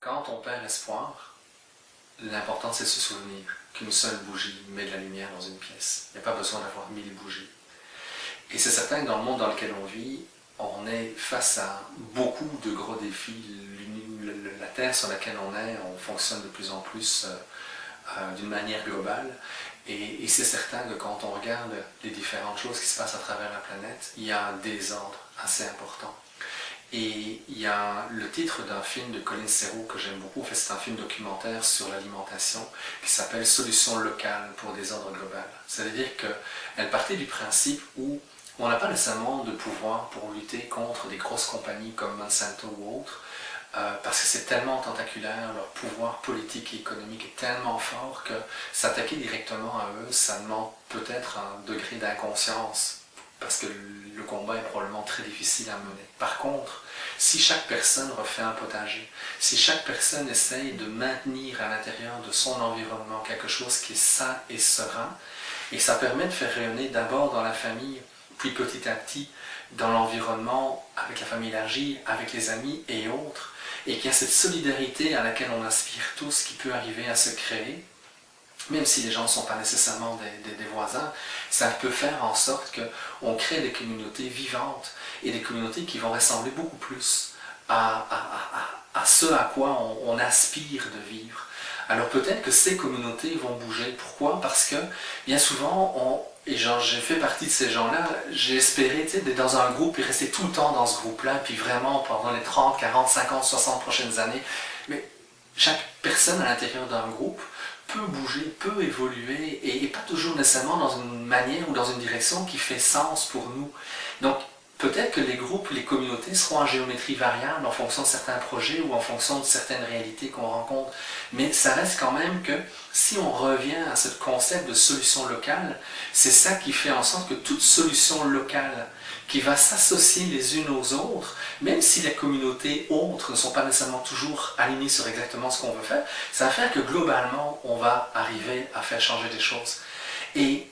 Quand on perd espoir, l'important c'est de se souvenir qu'une seule bougie met de la lumière dans une pièce. Il n'y a pas besoin d'avoir 1000 bougies. Et c'est certain que dans le monde dans lequel on vit, on est face à beaucoup de gros défis. La Terre sur laquelle on fonctionne de plus en plus d'une manière globale. Et c'est certain que quand on regarde les différentes choses qui se passent à travers la planète, il y a un désordre assez important. Et il y a le titre d'un film de Colin Serrault que j'aime beaucoup, en fait c'est un film documentaire sur l'alimentation qui s'appelle Solutions locales pour des ordres global. C'est-à-dire qu'elle partait du principe où on n'a pas nécessairement de pouvoir pour lutter contre des grosses compagnies comme Monsanto ou autres, parce que c'est tellement tentaculaire, leur pouvoir politique et économique est tellement fort que s'attaquer directement à eux, ça demande peut-être un degré d'inconscience, parce que le combat est probablement très difficile à mener. Par contre, si chaque personne refait un potager, si chaque personne essaye de maintenir à l'intérieur de son environnement quelque chose qui est sain et serein, et ça permet de faire rayonner d'abord dans la famille, puis petit à petit dans l'environnement, avec la famille élargie, avec les amis et autres, et qu'il y a cette solidarité à laquelle on aspire tous qui peut arriver à se créer, même si les gens ne sont pas nécessairement des voisins, ça peut faire en sorte qu'on crée des communautés vivantes et des communautés qui vont ressembler beaucoup plus à ce à quoi on aspire de vivre. Alors peut-être que ces communautés vont bouger. Pourquoi? Parce que bien souvent, et j'ai fait partie de ces gens-là, j'ai espéré d'être dans un groupe et rester tout le temps dans ce groupe-là, puis vraiment pendant les 30, 40, 50, 60 prochaines années. Mais chaque personne à l'intérieur d'un groupe peut bouger, peut évoluer, et pas toujours nécessairement dans une manière ou dans une direction qui fait sens pour nous. Donc, peut-être que les groupes, les communautés seront en géométrie variable en fonction de certains projets ou en fonction de certaines réalités qu'on rencontre. Mais ça reste quand même que si on revient à ce concept de solution locale, c'est ça qui fait en sorte que toute solution locale qui va s'associer les unes aux autres, même si les communautés autres ne sont pas nécessairement toujours alignées sur exactement ce qu'on veut faire, ça va faire que globalement, on va arriver à faire changer des choses. Et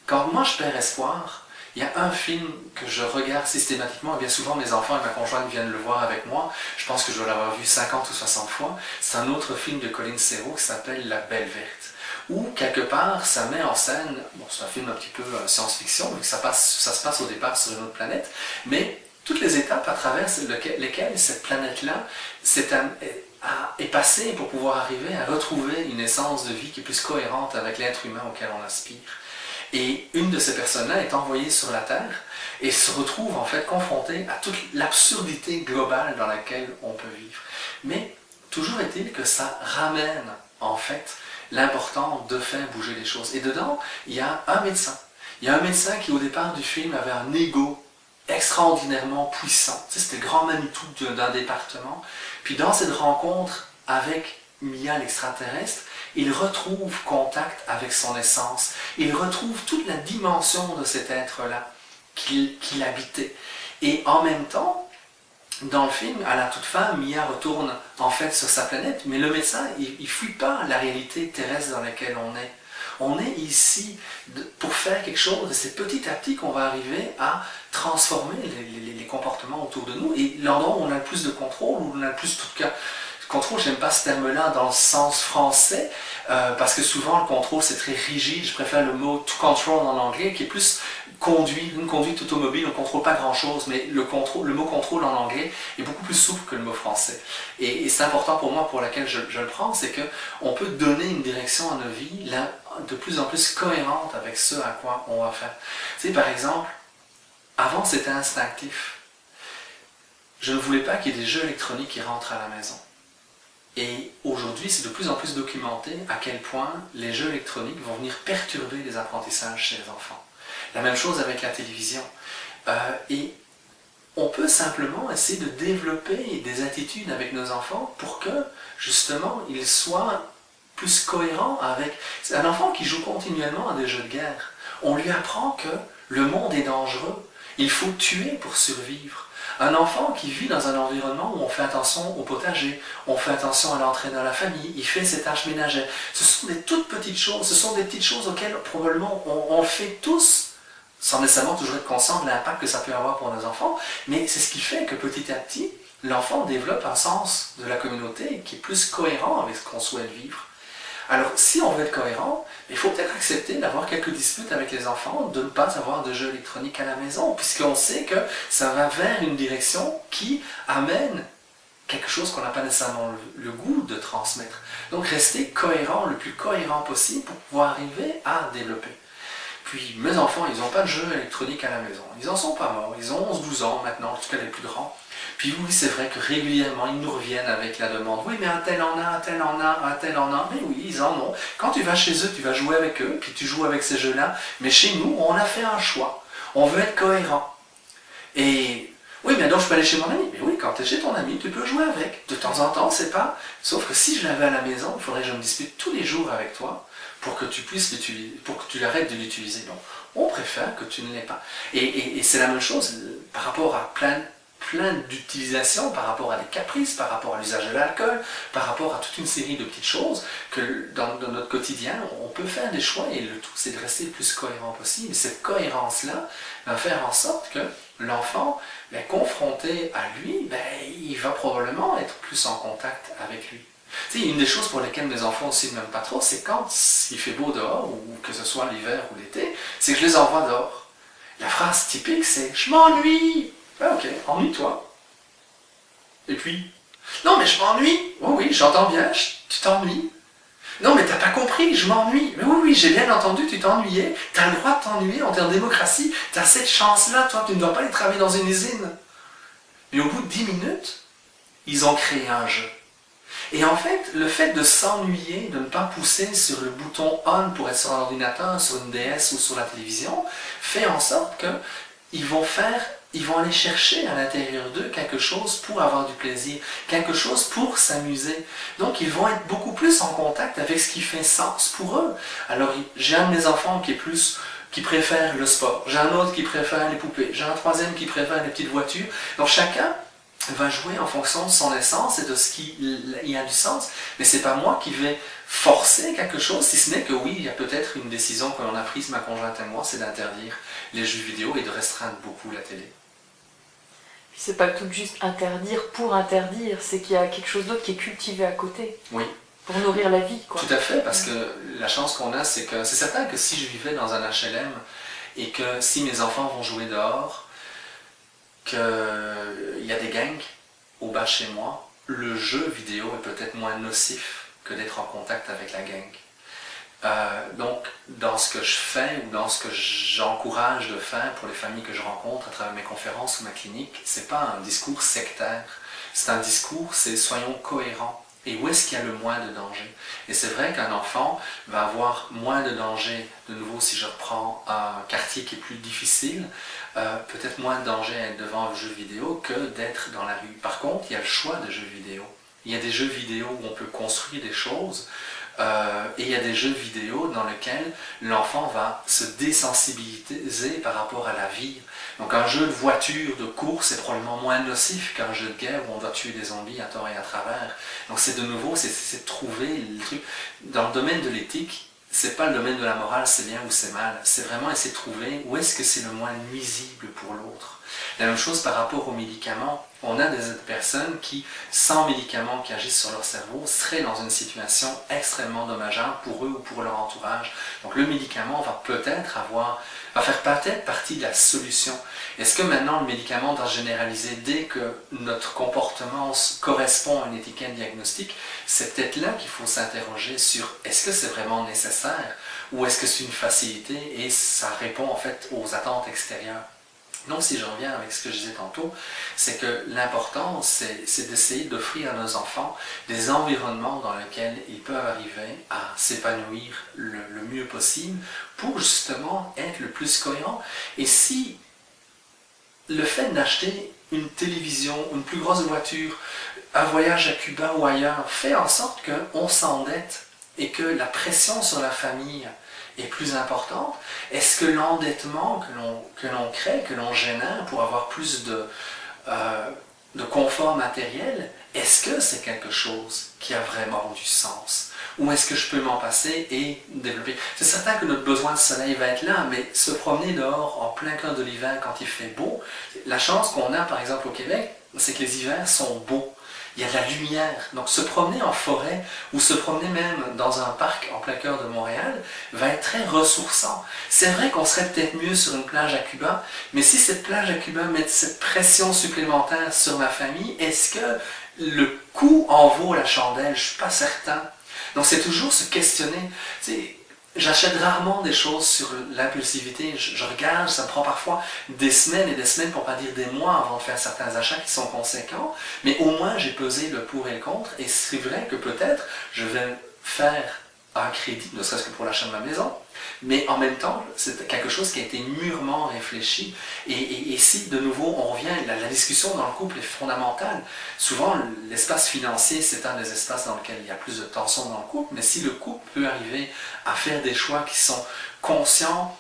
quand moi je perds espoir, il y a un film que je regarde systématiquement, et bien souvent mes enfants et ma conjointe viennent le voir avec moi, je pense que je dois l'avoir vu 50 ou 60 fois, c'est un autre film de Colin Serrault qui s'appelle La Belle Verte, où quelque part ça met en scène, bon c'est un film un petit peu science-fiction, vu que ça se passe au départ sur une autre planète, mais toutes les étapes à travers lesquelles cette planète-là est passée pour pouvoir arriver à retrouver une essence de vie qui est plus cohérente avec l'être humain auquel on aspire. Et une de ces personnes-là est envoyée sur la Terre et se retrouve en fait confrontée à toute l'absurdité globale dans laquelle on peut vivre. Mais toujours est-il que ça ramène en fait l'important de faire bouger les choses. Et dedans, il y a un médecin. Il y a un médecin qui au départ du film avait un ego extraordinairement puissant. Tu sais, c'était le grand Manitou d'un département. Puis dans cette rencontre avec Mia l'extraterrestre, il retrouve contact avec son essence. Il retrouve toute la dimension de cet être-là qu'il habitait. Et en même temps, dans le film, à la toute fin, Mia retourne en fait sur sa planète, mais le médecin, il ne fuit pas la réalité terrestre dans laquelle on est. On est ici pour faire quelque chose, et c'est petit à petit qu'on va arriver à transformer les comportements autour de nous, et l'endroit où on a le plus de contrôle, où on a le plus, en tout cas, contrôle, j'aime pas ce terme-là dans le sens français, parce que souvent le contrôle c'est très rigide, je préfère le mot to control en anglais, qui est plus une conduite automobile, on ne contrôle pas grand-chose, mais le mot contrôle en anglais est beaucoup plus souple que le mot français. Et c'est important pour moi, pour laquelle je le prends, c'est qu'on peut donner une direction à nos vies de plus en plus cohérente avec ce à quoi on va faire. Tu sais, par exemple, avant c'était instinctif. Je ne voulais pas qu'il y ait des jeux électroniques qui rentrent à la maison. Et aujourd'hui, c'est de plus en plus documenté à quel point les jeux électroniques vont venir perturber les apprentissages chez les enfants. La même chose avec la télévision. Et on peut simplement essayer de développer des attitudes avec nos enfants pour que, justement, ils soient plus cohérents avec... Un enfant qui joue continuellement à des jeux de guerre, on lui apprend que le monde est dangereux, il faut tuer pour survivre. Un enfant qui vit dans un environnement où on fait attention au potager, on fait attention à l'entrée dans la famille, il fait ses tâches ménagères. Ce sont des toutes petites choses, ce sont des petites choses auxquelles probablement on fait tous sans nécessairement toujours être conscient de l'impact que ça peut avoir pour nos enfants, mais c'est ce qui fait que petit à petit, l'enfant développe un sens de la communauté qui est plus cohérent avec ce qu'on souhaite vivre. Alors, si on veut être cohérent, il faut peut-être accepter d'avoir quelques disputes avec les enfants, de ne pas avoir de jeux électroniques à la maison, puisqu'on sait que ça va vers une direction qui amène quelque chose qu'on n'a pas nécessairement le goût de transmettre. Donc, rester cohérent, le plus cohérent possible pour pouvoir arriver à développer. Puis, mes enfants, ils n'ont pas de jeux électroniques à la maison. Ils n'en sont pas morts. Ils ont 11-12 ans maintenant, en tout cas les plus grands. Puis oui, c'est vrai que régulièrement, ils nous reviennent avec la demande. Oui, mais un tel en a, un tel en a, un tel en a. Mais oui, ils en ont. Quand tu vas chez eux, tu vas jouer avec eux, puis tu joues avec ces jeux-là. Mais chez nous, on a fait un choix. On veut être cohérent. Et oui, mais donc je peux aller chez mon ami. Mais oui, quand tu es chez ton ami, tu peux jouer avec. De temps en temps, c'est pas. Sauf que si je l'avais à la maison, il faudrait que je me dispute tous les jours avec toi pour que tu puisses l'utiliser, pour que tu arrêtes de l'utiliser. Donc, on préfère que tu ne l'aies pas. Et c'est la même chose par rapport à plein d'utilisations, par rapport à des caprices, par rapport à l'usage de l'alcool, par rapport à toute une série de petites choses que dans notre quotidien, on peut faire des choix et le tout, c'est de rester le plus cohérent possible. Et cette cohérence-là va faire en sorte que l'enfant, confronté à lui, il va probablement être plus en contact avec lui. Tu sais, une des choses pour lesquelles mes enfants aussi ne m'aiment pas trop, c'est quand il fait beau dehors, ou que ce soit l'hiver ou l'été, c'est que je les envoie dehors. La phrase typique, c'est « Je m'ennuie ». Ben ok, ennuie-toi. Et puis, non mais je m'ennuie. Oh oui, j'entends bien, tu t'ennuies. Non mais t'as pas compris, je m'ennuie. Mais oui, j'ai bien entendu, tu t'ennuyais. T'as le droit de t'ennuyer, on est en démocratie. T'as cette chance-là, toi, tu ne dois pas aller travailler dans une usine. Mais au bout de 10 minutes, ils ont créé un jeu. Et en fait, le fait de s'ennuyer, de ne pas pousser sur le bouton on pour être sur un ordinateur, sur une DS ou sur la télévision, fait en sorte qu'ils vont aller chercher à l'intérieur d'eux quelque chose pour avoir du plaisir, quelque chose pour s'amuser. Donc ils vont être beaucoup plus en contact avec ce qui fait sens pour eux. Alors j'ai un de mes enfants qui préfère le sport, j'ai un autre qui préfère les poupées, j'ai un troisième qui préfère les petites voitures. Donc chacun va jouer en fonction de son essence et de ce qui y a du sens. Mais c'est pas moi qui vais forcer quelque chose, si ce n'est que oui, il y a peut-être une décision que l'on a prise, ma conjointe et moi, c'est d'interdire les jeux vidéo et de restreindre beaucoup la télé. C'est pas tout juste interdire pour interdire, c'est qu'il y a quelque chose d'autre qui est cultivé à côté. Oui. Pour nourrir la vie, quoi. Tout à fait, parce que la chance qu'on a, c'est que c'est certain que si je vivais dans un HLM et que si mes enfants vont jouer dehors, qu'il y a des gangs au bas de chez moi, le jeu vidéo est peut-être moins nocif que d'être en contact avec la gang. Donc, dans ce que je fais ou dans ce que j'encourage de faire pour les familles que je rencontre à travers mes conférences ou ma clinique, c'est pas un discours sectaire. C'est un discours, c'est soyons cohérents. Et où est-ce qu'il y a le moins de danger? Et c'est vrai qu'un enfant va avoir moins de danger, de nouveau si je reprends un quartier qui est plus difficile, peut-être moins de danger à être devant un jeu vidéo que d'être dans la rue. Par contre, il y a le choix de jeux vidéo. Il y a des jeux vidéo où on peut construire des choses, et il y a des jeux vidéo dans lesquels l'enfant va se désensibiliser par rapport à la vie. Donc un jeu de voiture, de course, est probablement moins nocif qu'un jeu de guerre où on doit tuer des zombies à tort et à travers. Donc c'est de nouveau, c'est de trouver le truc. Dans le domaine de l'éthique, c'est pas le domaine de la morale, c'est bien ou c'est mal. C'est vraiment essayer de trouver où est-ce que c'est le moins nuisible pour l'autre. La même chose par rapport aux médicaments. On a des personnes qui, sans médicaments qui agissent sur leur cerveau, seraient dans une situation extrêmement dommageable pour eux ou pour leur entourage. Donc le médicament va faire peut-être partie de la solution. Est-ce que maintenant le médicament doit se généraliser dès que notre comportement correspond à une étiquette diagnostique? C'est peut-être là qu'il faut s'interroger sur est-ce que c'est vraiment nécessaire ou est-ce que c'est une facilité et ça répond en fait aux attentes extérieures. Donc, si je reviens avec ce que je disais tantôt, c'est que l'important, c'est d'essayer d'offrir à nos enfants des environnements dans lesquels ils peuvent arriver à s'épanouir le mieux possible pour justement être le plus cohérent. Et si le fait d'acheter une télévision, une plus grosse voiture, un voyage à Cuba ou ailleurs fait en sorte qu'on s'endette et que la pression sur la famille est plus importante, est-ce que l'endettement que l'on crée, que l'on génère pour avoir plus de confort matériel, est-ce que c'est quelque chose qui a vraiment du sens? où est-ce que je peux m'en passer et développer. C'est certain que notre besoin de soleil va être là, mais se promener dehors en plein cœur de l'hiver quand il fait beau, la chance qu'on a par exemple au Québec, c'est que les hivers sont beaux. Il y a de la lumière. Donc se promener en forêt ou se promener même dans un parc en plein cœur de Montréal va être très ressourçant. C'est vrai qu'on serait peut-être mieux sur une plage à Cuba, mais si cette plage à Cuba met cette pression supplémentaire sur ma famille, est-ce que le coût en vaut la chandelle? Je ne suis pas certain. Donc c'est toujours se questionner. J'achète rarement des choses sur l'impulsivité. Je regarde, ça me prend parfois des semaines et des semaines, pour pas dire des mois, avant de faire certains achats qui sont conséquents. Mais au moins, j'ai pesé le pour et le contre. Et c'est vrai que peut-être, je vais faire un crédit, ne serait-ce que pour l'achat de ma maison. Mais en même temps, c'est quelque chose qui a été mûrement réfléchi. Et si, de nouveau, on revient, la discussion dans le couple est fondamentale. Souvent, l'espace financier, c'est un des espaces dans lequel il y a plus de tension dans le couple. Mais si le couple peut arriver à faire des choix qui sont conscients,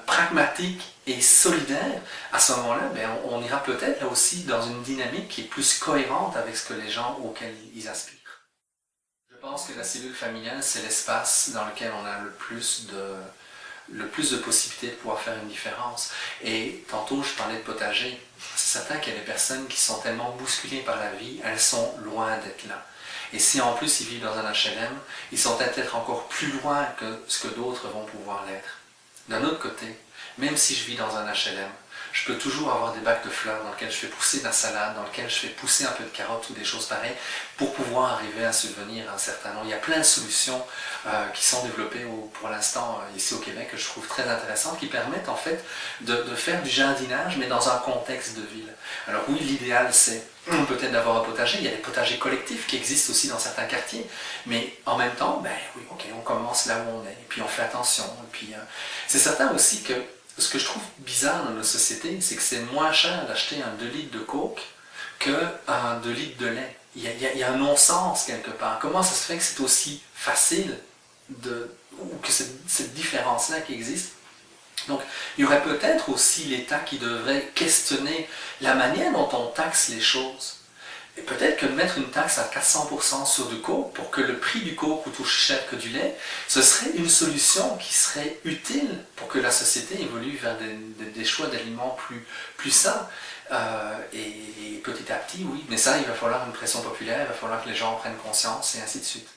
pragmatiques et solidaires, à ce moment-là, ben, on ira peut-être là aussi dans une dynamique qui est plus cohérente avec ce que les gens auxquels ils aspirent. Je pense que la cellule familiale, c'est l'espace dans lequel on a le plus de possibilités de pouvoir faire une différence. Et tantôt, je parlais de potager. C'est certain qu'il y a des personnes qui sont tellement bousculées par la vie, elles sont loin d'être là. Et si en plus ils vivent dans un HLM, ils sont peut-être encore plus loin que ce que d'autres vont pouvoir l'être. D'un autre côté, même si je vis dans un HLM, je peux toujours avoir des bacs de fleurs dans lesquels je fais pousser de la salade, dans lesquels je fais pousser un peu de carottes ou des choses pareilles pour pouvoir arriver à subvenir à un certain nombre. Il y a plein de solutions qui sont développées pour l'instant ici au Québec que je trouve très intéressantes, qui permettent en fait de faire du jardinage mais dans un contexte de ville. Alors oui, l'idéal c'est peut-être d'avoir un potager. Il y a des potagers collectifs qui existent aussi dans certains quartiers, mais en même temps, ben oui, ok, on commence là où on est et puis on fait attention. Et puis c'est certain aussi que ce que je trouve bizarre dans nos sociétés, c'est que c'est moins cher d'acheter un 2 litres de coke qu'un 2 litres de lait. Il y a un non-sens quelque part. Comment ça se fait que c'est aussi facile ou que cette différence-là qui existe? Donc, il y aurait peut-être aussi l'État qui devrait questionner la manière dont on taxe les choses. Et peut-être que de mettre une taxe à 400% sur du coke pour que le prix du coke coûte aussi cher que du lait, ce serait une solution qui serait utile pour que la société évolue vers des choix d'aliments plus sains. Et petit à petit, oui. Mais ça, il va falloir une pression populaire, il va falloir que les gens prennent conscience et ainsi de suite.